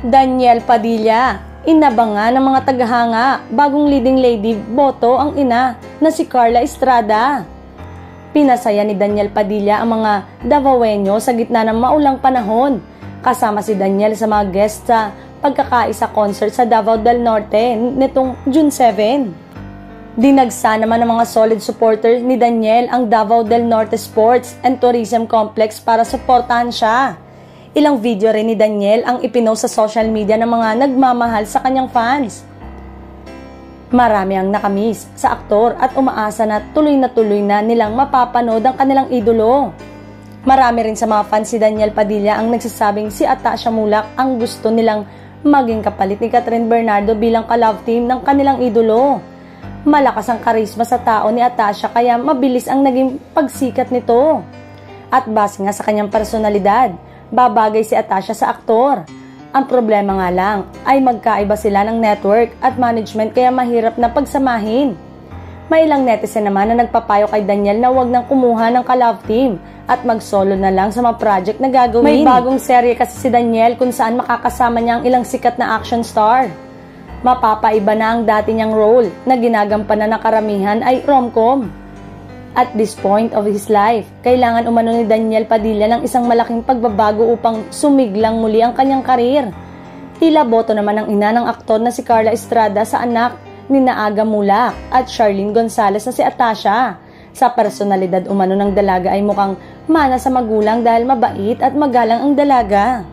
Daniel Padilla, inabangan ng mga tagahanga, bagong leading lady, boto ang ina na si Carla Estrada. Pinasaya ni Daniel Padilla ang mga Davaoeño sa gitna ng maulang panahon. Kasama si Daniel sa mga guest sa pagkakaisa concert sa Davao del Norte nitong June 7. Dinagsa naman ng mga solid supporters ni Daniel ang Davao del Norte Sports and Tourism Complex para suportahan siya. Ilang video rin ni Daniel ang ipinost sa social media ng mga nagmamahal sa kanyang fans. Marami ang nakamiss sa aktor at umaasa na tuloy na nilang mapapanood ang kanilang idolo. Marami rin sa mga fans si Daniel Padilla ang nagsasabing si Atasha Mulak ang gusto nilang maging kapalit ni Catherine Bernardo bilang ka-love team ng kanilang idolo. Malakas ang karisma sa tao ni Atasha kaya mabilis ang naging pagsikat nito. At base nga sa kanyang personalidad, babagay si Atasha sa aktor. Ang problema nga lang ay magkaiba sila ng network at management kaya mahirap na pagsamahin. May ilang netizen naman na nagpapayo kay Daniel na wag nang kumuha ng ka-love team at mag-solo na lang sa mga project na gagawin. May bagong serye kasi si Daniel kung saan makakasama niya ang ilang sikat na action star. Mapapaiba na ang dati niyang role na ginagampanan ng karamihan ay rom-com. At this point of his life, kailangan umano ni Daniel Padilla ng isang malaking pagbabago upang sumiglang muli ang kanyang karir. Tila boto naman ang ina ng aktor na si Carla Estrada sa anak ni Aga Mulak at Charlene Gonzalez na si Atasha. Sa personalidad umano ng dalaga ay mukhang mana sa magulang dahil mabait at magalang ang dalaga.